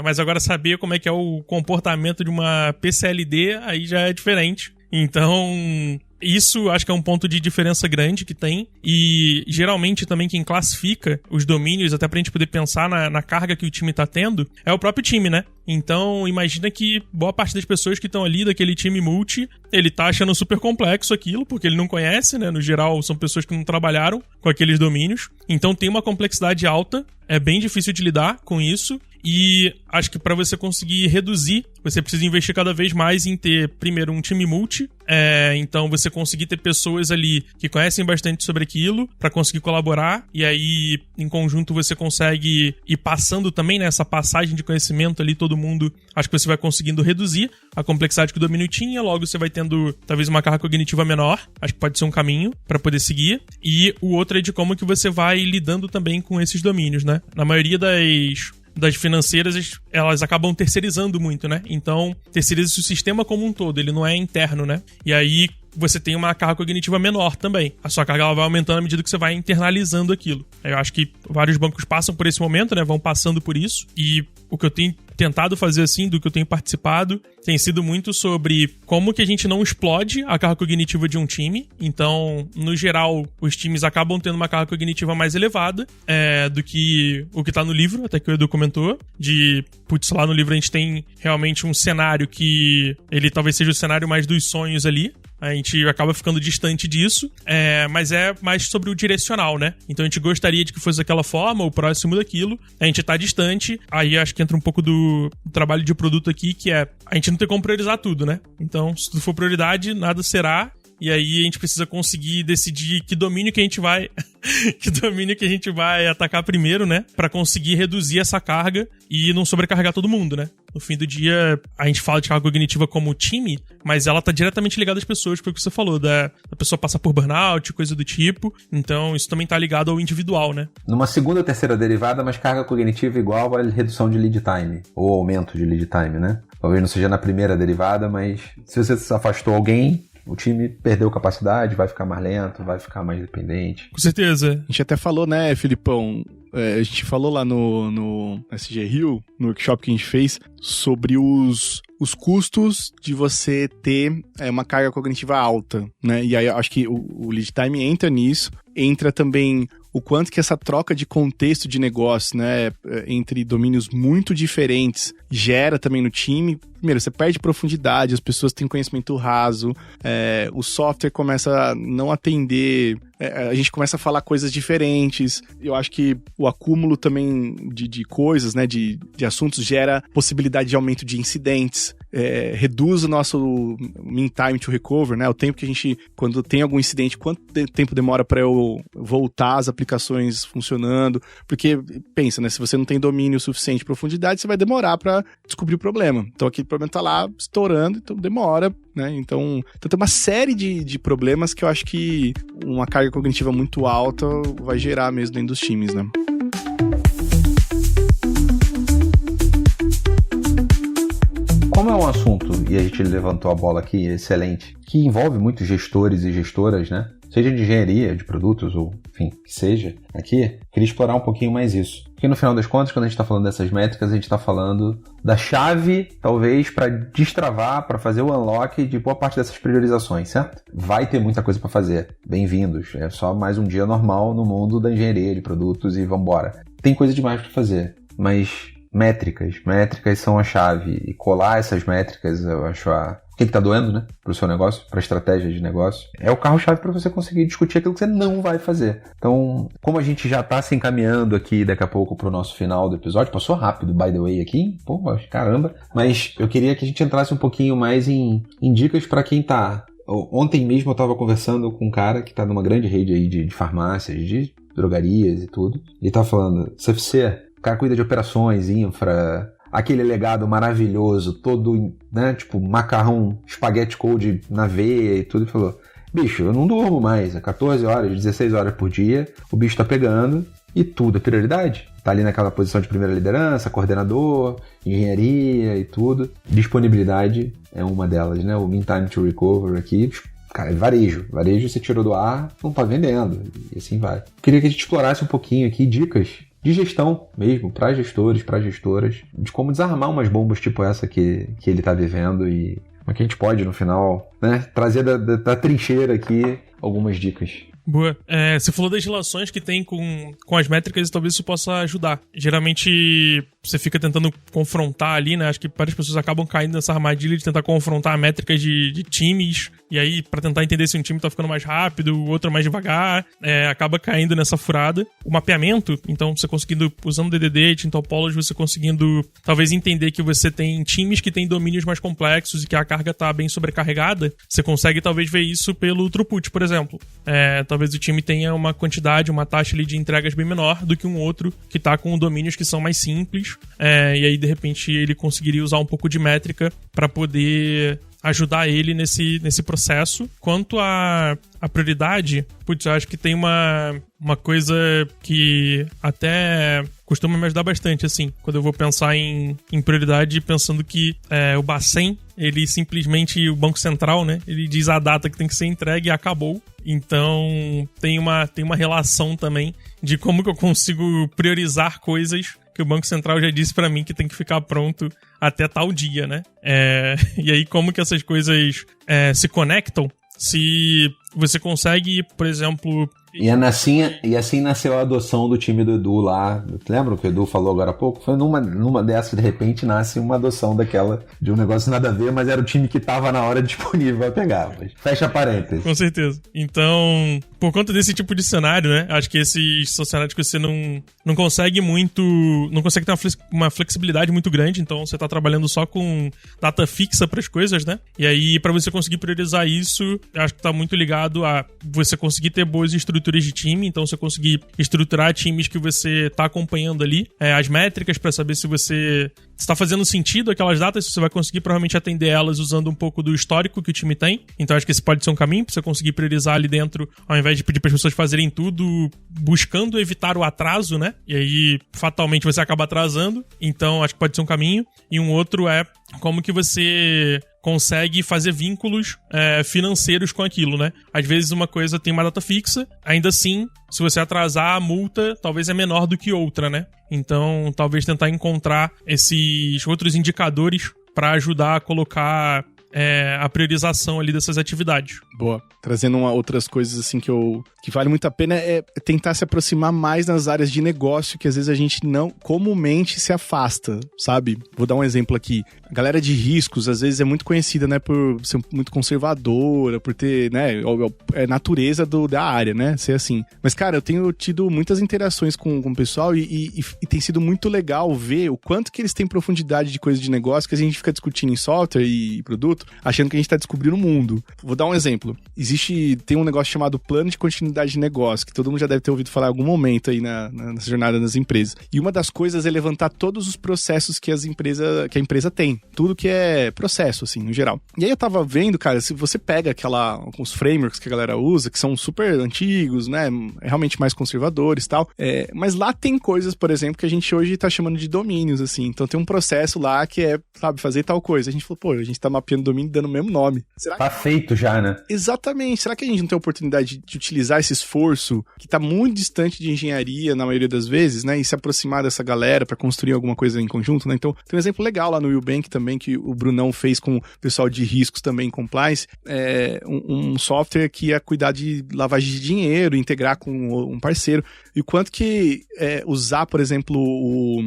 mas agora saber como é que é o comportamento de uma PCLD, aí já é diferente. Então, isso acho que é um ponto de diferença grande que tem, e geralmente também quem classifica os domínios, até pra gente poder pensar na carga que o time tá tendo, é o próprio time, né? Então, imagina que boa parte das pessoas que estão ali daquele time multi, ele tá achando super complexo aquilo, porque ele não conhece, né? No geral, são pessoas que não trabalharam com aqueles domínios. Então, tem uma complexidade alta, é bem difícil de lidar com isso. E acho que para você conseguir reduzir, você precisa investir cada vez mais em ter, primeiro, um time multi. Então, você conseguir ter pessoas ali que conhecem bastante sobre aquilo para conseguir colaborar. E aí, em conjunto, você consegue ir passando também nessa passagem de conhecimento ali, todo mundo. Acho que você vai conseguindo reduzir a complexidade que o domínio tinha. Logo, você vai tendo, talvez, uma carga cognitiva menor. Acho que pode ser um caminho para poder seguir. E o outro é de como que você vai lidando também com esses domínios, né? Na maioria das financeiras, elas acabam terceirizando muito, né? Então, terceiriza o sistema como um todo, ele não é interno, né? E aí, você tem uma carga cognitiva menor também. A sua carga ela vai aumentando à medida que você vai internalizando aquilo. Eu acho que vários bancos passam por esse momento, né? Vão passando por isso. E o que eu tenho tentado fazer, assim, do que eu tenho participado, tem sido muito sobre como que a gente não explode a carga cognitiva de um time. Então, no geral, os times acabam tendo uma carga cognitiva mais elevada do que o que tá no livro, até que o Edu comentou, lá no livro a gente tem realmente um cenário que ele talvez seja o cenário mais dos sonhos ali. A gente acaba ficando distante disso, mas é mais sobre o direcional, né? Então a gente gostaria de que fosse daquela forma, ou próximo daquilo. A gente tá distante, aí acho que entra um pouco do trabalho de produto aqui, que é a gente não tem como priorizar tudo, né? Então, se tudo for prioridade, nada será. E aí a gente precisa conseguir decidir que domínio que a gente vai atacar primeiro, né? Pra conseguir reduzir essa carga e não sobrecarregar todo mundo, né? No fim do dia, a gente fala de carga cognitiva como time, mas ela tá diretamente ligada às pessoas, foi o que você falou, da pessoa passar por burnout, coisa do tipo. Então, isso também tá ligado ao individual, né? Numa segunda ou terceira derivada, mas carga cognitiva igual a redução de lead time, ou aumento de lead time, né? Talvez não seja na primeira derivada, mas se você afastou alguém, o time perdeu capacidade, vai ficar mais lento, vai ficar mais dependente. Com certeza. A gente até falou, né, Filipão? A gente falou lá no SG Rio, no workshop que a gente fez, sobre os custos de você ter uma carga cognitiva alta, né? E aí eu acho que o lead time entra nisso, entra também o quanto que essa troca de contexto de negócio, né, entre domínios muito diferentes, gera também no time. Primeiro, você perde profundidade, as pessoas têm conhecimento raso, o software começa a não atender, a gente começa a falar coisas diferentes. Eu acho que o acúmulo também de coisas, né, de assuntos, gera possibilidade de aumento de incidentes, reduz o nosso mean time to recover, né, o tempo que a gente, quando tem algum incidente, quanto tempo demora para eu voltar as aplicações funcionando, porque, pensa, né, se você não tem domínio suficiente de profundidade, você vai demorar para descobrir o problema. Então, aquele problema tá lá estourando, então demora, né, então tem uma série de problemas que eu acho que uma carga cognitiva muito alta vai gerar mesmo dentro dos times, né. como é um assunto, e a gente levantou a bola aqui, excelente, que envolve muitos gestores e gestoras, né? Seja de engenharia, de produtos, ou enfim, que seja, aqui, queria explorar um pouquinho mais isso. Porque no final das contas, quando a gente está falando dessas métricas, a gente está falando da chave, talvez, para destravar, para fazer o unlock de boa parte dessas priorizações, certo? Vai ter muita coisa para fazer. Bem-vindos. É só mais um dia normal no mundo da engenharia, de produtos e vambora. Tem coisa demais para fazer, mas métricas são a chave. E colar essas métricas, eu acho o que está doendo, né? Para o seu negócio, para a estratégia de negócio. É o carro-chave para você conseguir discutir aquilo que você não vai fazer. Então, como a gente já está se encaminhando aqui daqui a pouco para o nosso final do episódio, passou rápido, by the way, aqui. Pô, caramba. Mas eu queria que a gente entrasse um pouquinho mais em dicas para quem está... Ontem mesmo eu estava conversando com um cara que está numa grande rede aí de farmácias, de drogarias e tudo. Ele estava falando, CFC, o cara cuida de operações, infra... Aquele legado maravilhoso, todo, né, tipo, macarrão, espaguete cold na veia e tudo. E falou, bicho, eu não durmo mais, 14 horas, 16 horas por dia, o bicho tá pegando e tudo é prioridade. Tá ali naquela posição de primeira liderança, coordenador, engenharia e tudo. Disponibilidade é uma delas, né, o mean time to recover aqui, cara, é varejo. Varejo você tirou do ar, não tá vendendo, e assim vai. Queria que a gente explorasse um pouquinho aqui dicas de gestão mesmo, para gestores, para gestoras, de como desarmar umas bombas tipo essa que ele está vivendo e como é que a gente pode, no final, né, trazer da trincheira aqui algumas dicas. Boa. Você falou das relações que tem com as métricas e talvez isso possa ajudar. Geralmente você fica tentando confrontar ali, né? Acho que várias pessoas acabam caindo nessa armadilha de tentar confrontar métricas de times. E aí, pra tentar entender se um time tá ficando mais rápido, o outro mais devagar, acaba caindo nessa furada. O mapeamento, então, você conseguindo, usando DDD e Team Topology, você conseguindo talvez entender que você tem times que têm domínios mais complexos e que a carga tá bem sobrecarregada, você consegue talvez ver isso pelo throughput, por exemplo. Talvez o time tenha uma quantidade, uma taxa ali de entregas bem menor do que um outro que tá com domínios que são mais simples. E aí, de repente, ele conseguiria usar um pouco de métrica para poder ajudar ele nesse processo. Quanto à prioridade, putz, eu acho que tem uma coisa que até costuma me ajudar bastante, assim, quando eu vou pensar em prioridade, pensando que o Bacen, ele simplesmente, o Banco Central, né, ele diz a data que tem que ser entregue e acabou. Então, tem uma relação também de como que eu consigo priorizar coisas que o Banco Central já disse pra mim que tem que ficar pronto até tal dia, né? E aí, como que essas coisas se se você consegue, por exemplo... E assim nasceu a adoção do time do Edu lá. Lembra o que o Edu falou agora há pouco? Foi numa dessas, de repente, nasce uma adoção daquela, de um negócio nada a ver, mas era o time que tava na hora disponível pra pegar. Mas fecha parênteses. Com certeza. Então, por conta desse tipo de cenário, né? Acho que esses são cenários que você não consegue muito... Não consegue ter uma flexibilidade muito grande, então você tá trabalhando só com data fixa pras coisas, né? E aí, pra você conseguir priorizar isso, acho que tá muito ligado a você conseguir ter boas estruturas de time, então você conseguir estruturar times que você tá acompanhando ali, as métricas para saber se você está fazendo sentido aquelas datas, se você vai conseguir provavelmente atender elas usando um pouco do histórico que o time tem. Então acho que esse pode ser um caminho para você conseguir priorizar ali dentro, ao invés de pedir para as pessoas fazerem tudo buscando evitar o atraso, né? E aí fatalmente você acaba atrasando. Então acho que pode ser um caminho. E um outro é como que você consegue fazer vínculos financeiros com aquilo, né? Às vezes uma coisa tem uma data fixa, ainda assim, se você atrasar, a multa talvez é menor do que outra, né? Então, talvez tentar encontrar esses outros indicadores para ajudar a colocar a priorização ali dessas atividades. Boa. Trazendo outras coisas assim que vale muito a pena é tentar se aproximar mais nas áreas de negócio que às vezes a gente não comumente se afasta, sabe? Vou dar um exemplo aqui. A galera de riscos às vezes é muito conhecida, né, por ser muito conservadora, por ter, né, natureza da área, né, ser assim. Mas, cara, eu tenho tido muitas interações com o pessoal e tem sido muito legal ver o quanto que eles têm profundidade de coisa de negócio que a gente fica discutindo em software e produto, achando que a gente tá descobrindo o mundo. Vou dar um exemplo. Tem um negócio chamado plano de continuidade de negócio, que todo mundo já deve ter ouvido falar em algum momento aí nessa jornada das empresas. E uma das coisas é levantar todos os processos que a empresa tem. tudo que é processo, assim, no geral. E aí eu tava vendo, cara, se você pega alguns frameworks que a galera usa, que são super antigos, né, realmente mais conservadores e tal, mas lá tem coisas, por exemplo, que a gente hoje tá chamando de domínios, assim. Então tem um processo lá que é, sabe, fazer tal coisa. A gente falou, pô, a gente tá mapeando domínio dando o mesmo nome. Será tá feito já, né? Exatamente. Será que a gente não tem a oportunidade de utilizar esse esforço que tá muito distante de engenharia na maioria das vezes, né, e se aproximar dessa galera pra construir alguma coisa em conjunto, né? Então tem um exemplo legal lá no Willbank também, que o Brunão fez com o pessoal de riscos também, compliance, um software que ia cuidar de lavagem de dinheiro, integrar com um parceiro, e o quanto que usar, por exemplo, o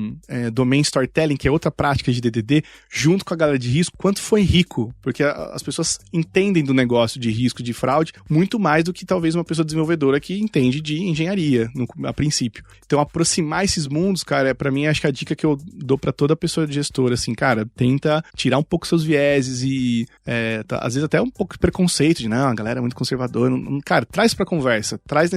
Domain Storytelling, que é outra prática de DDD, junto com a galera de risco, quanto foi rico, porque as pessoas entendem do negócio de risco, de fraude, muito mais do que talvez uma pessoa desenvolvedora que entende de engenharia, a princípio. Então, aproximar esses mundos, cara, pra mim, acho que a dica que eu dou pra toda pessoa gestora, assim, cara, tenta tirar um pouco seus vieses e, às vezes até um pouco de preconceito, de, não, a galera é muito conservadora. Cara, traz pra conversa, traz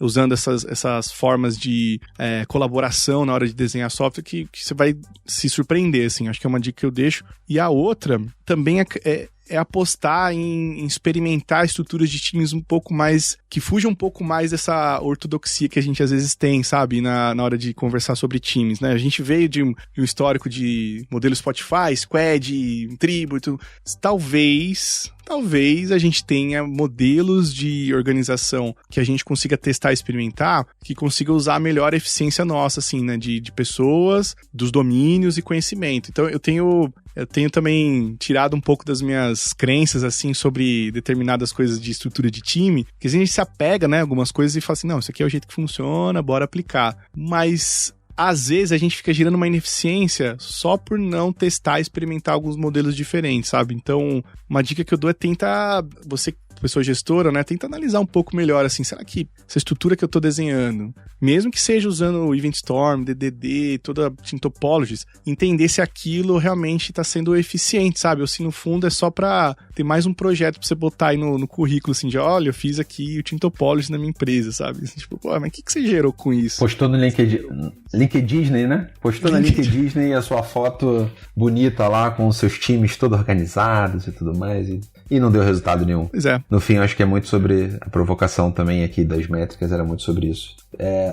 usando essas formas de colaboração na hora de desenhar software que você vai se surpreender, assim, acho que é uma dica que eu deixo. E a outra também é apostar em experimentar estruturas de times um pouco mais, que fujam um pouco mais dessa ortodoxia que a gente às vezes tem, sabe, na hora de conversar sobre times, né? A gente veio de um histórico de modelo Spotify, Squad, Tribo, talvez a gente tenha modelos de organização que a gente consiga testar e experimentar, que consiga usar melhor a eficiência nossa, assim, né, de pessoas, dos domínios e conhecimento. Então eu tenho também tirado um pouco das minhas crenças, assim, sobre determinadas coisas de estrutura de time, que a gente se apega, né, algumas coisas e fala assim, não, isso aqui é o jeito que funciona, bora aplicar. Mas às vezes a gente fica gerando uma ineficiência só por não testar e experimentar alguns modelos diferentes, sabe? Então, uma dica que eu dou é tentar, você, pessoa gestora, né, tenta analisar um pouco melhor, assim, será que essa estrutura que eu tô desenhando, mesmo que seja usando o Event Storm, DDD, toda a topologies, entender se aquilo realmente tá sendo eficiente, sabe? Ou se no fundo é só pra ter mais um projeto pra você botar aí no currículo, assim, de olha, eu fiz aqui o Team Topology na minha empresa, sabe? Assim, tipo, pô, mas o que você gerou com isso? Postou no LinkedIn, né? Postou na LinkedIn a sua foto bonita lá com os seus times todos organizados e tudo mais, e não deu resultado nenhum. Pois é. No fim, eu acho que é muito sobre a provocação também aqui das métricas, era muito sobre isso.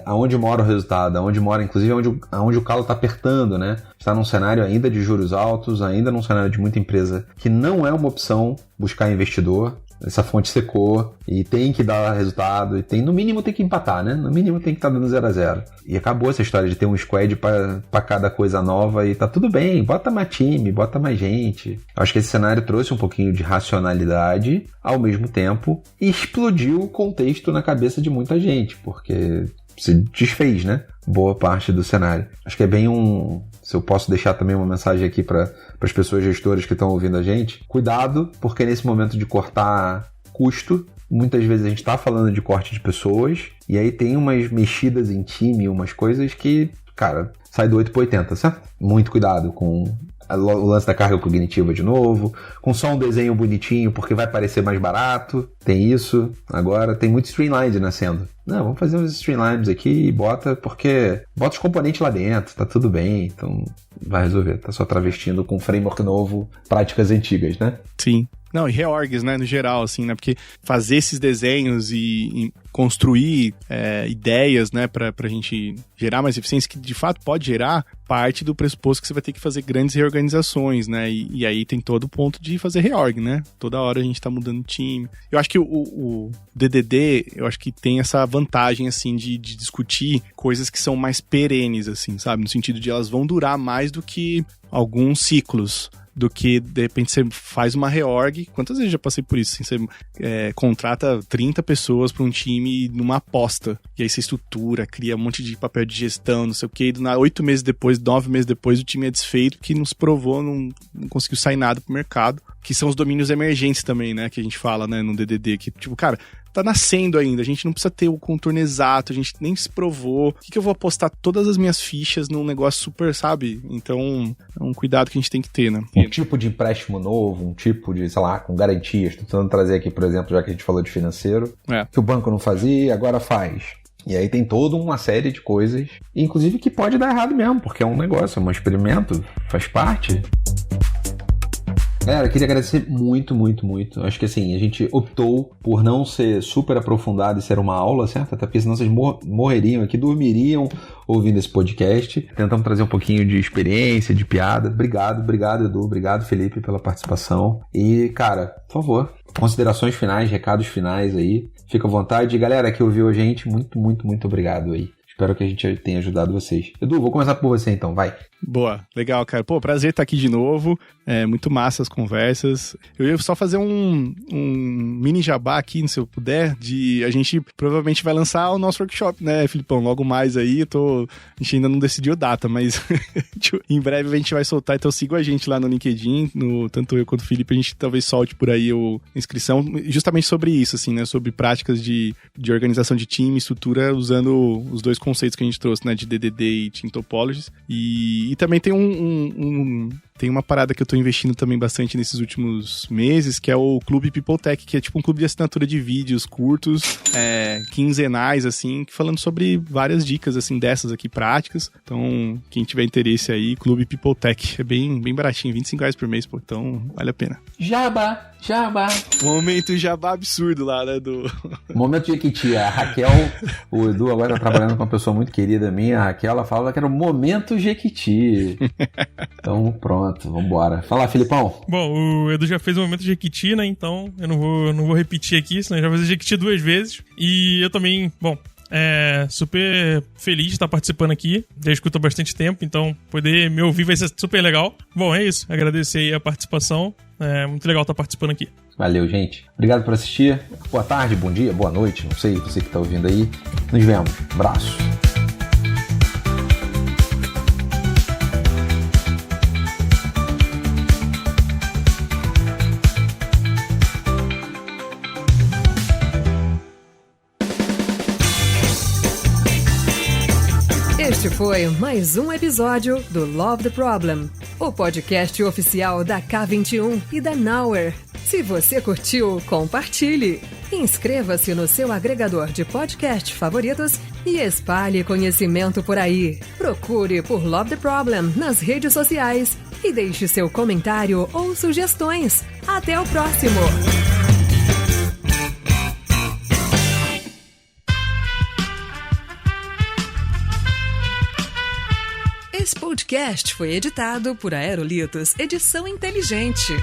Aonde mora o resultado, aonde mora, inclusive, aonde o calo está apertando, né? Está num cenário ainda de juros altos, ainda num cenário de muita empresa que não é uma opção buscar investidor. Essa fonte secou e tem que dar resultado e no mínimo tem que empatar, né? No mínimo tem que estar dando 0-0. E acabou essa história de ter um squad para cada coisa nova e tá tudo bem, bota mais time, bota mais gente. Acho que esse cenário trouxe um pouquinho de racionalidade ao mesmo tempo e explodiu o contexto na cabeça de muita gente, porque se desfez, né? Boa parte do cenário. Acho que é bem se eu posso deixar também uma mensagem aqui para as pessoas gestoras que estão ouvindo a gente, cuidado, porque nesse momento de cortar custo, muitas vezes a gente está falando de corte de pessoas, e aí tem umas mexidas em time, umas coisas que, cara, sai do 8 para 80, certo? Muito cuidado com o lance da carga cognitiva de novo, com só um desenho bonitinho porque vai parecer mais barato, tem isso. Agora tem muito streamline nascendo. Não, vamos fazer uns streamlines aqui e bota os componentes lá dentro, tá tudo bem, então vai resolver. Tá só travestindo com framework novo, práticas antigas, né? Sim. Não, e reorgs, né, no geral, assim, né, porque fazer esses desenhos e construir ideias, né, pra gente gerar mais eficiência, que de fato pode gerar, parte do pressuposto que você vai ter que fazer grandes reorganizações, né, e aí tem todo o ponto de fazer reorg, né, toda hora a gente tá mudando time. Eu acho que o DDD, eu acho que tem essa vantagem, assim, de discutir coisas que são mais perenes, assim, sabe, no sentido de elas vão durar mais do que alguns ciclos, do que, de repente, você faz uma reorg. Quantas vezes eu já passei por isso? Assim, você contrata 30 pessoas para um time numa aposta, e aí você estrutura, cria um monte de papel de gestão, não sei o que, e 8 meses depois, 9 meses depois, o time é desfeito, que não se provou, não conseguiu sair nada pro mercado, que são os domínios emergentes também, né, que a gente fala, né, no DDD, que, tipo, cara, tá nascendo ainda, a gente não precisa ter o contorno exato, a gente nem se provou. Por que eu vou apostar todas as minhas fichas num negócio super, sabe? Então, é um cuidado que a gente tem que ter, né? Um tipo de empréstimo novo, um tipo de, sei lá, com garantias. Tô tentando trazer aqui, por exemplo, já que a gente falou de financeiro, que o banco não fazia, agora faz. E aí tem toda uma série de coisas, inclusive que pode dar errado mesmo, porque é um negócio, é um experimento, faz parte. Galera, eu queria agradecer muito, muito, muito. Acho que assim, a gente optou por não ser super aprofundado e ser uma aula, certo? Até porque senão vocês morreriam aqui, dormiriam ouvindo esse podcast. Tentamos trazer um pouquinho de experiência, de piada. Obrigado, Edu. Obrigado, Felipe, pela participação. E, cara, por favor, considerações finais, recados finais aí. Fica à vontade. Galera que ouviu a gente, muito, muito, muito obrigado aí. Espero que a gente tenha ajudado vocês. Edu, vou começar por você então, vai. Boa, legal, cara. Pô, prazer estar aqui de novo. Muito massa as conversas. Eu ia só fazer um mini jabá aqui, se eu puder, a gente provavelmente vai lançar o nosso workshop, né, Filipão? Logo mais aí, a gente ainda não decidiu a data, mas em breve a gente vai soltar, então siga a gente lá no LinkedIn, tanto eu quanto o Felipe, a gente talvez solte por aí a inscrição, justamente sobre isso, assim, né, sobre práticas de organização de time, estrutura, usando os dois conceitos que a gente trouxe, né, de DDD e Team Topologies. E também tem tem uma parada que eu tô investindo também bastante nesses últimos meses, que é o Clube People Tech, que é tipo um clube de assinatura de vídeos curtos, quinzenais, assim, falando sobre várias dicas, assim, dessas aqui práticas. Então, quem tiver interesse aí, Clube People Tech, é bem baratinho, R$25 por mês, pô, então vale a pena. Jabá. Momento jabá absurdo lá, né, Momento Jequiti. A Raquel, o Edu agora tá trabalhando com uma pessoa muito querida minha, a Raquel, ela falava que era o Momento Jequiti. Então, pronto, vambora. Fala, Filipão. Bom, o Edu já fez o Momento Jequiti, né, então eu não vou repetir aqui, senão eu já vou fazer Jequiti 2 vezes. E eu também, super feliz de estar participando aqui. Já escuto há bastante tempo, então poder me ouvir vai ser super legal. Bom, é isso. Agradecer aí a participação. É muito legal estar participando aqui. Valeu, gente. Obrigado por assistir. Boa tarde, bom dia, boa noite. Não sei, você que está ouvindo aí. Nos vemos. Abraço. Este foi mais um episódio do Love the Problem, o podcast oficial da K21 e da Nowhere. Se você curtiu, compartilhe. Inscreva-se no seu agregador de podcast favoritos e espalhe conhecimento por aí. Procure por Love the Problem nas redes sociais e deixe seu comentário ou sugestões. Até o próximo! Esse podcast foi editado por Aerolitos Edição Inteligente.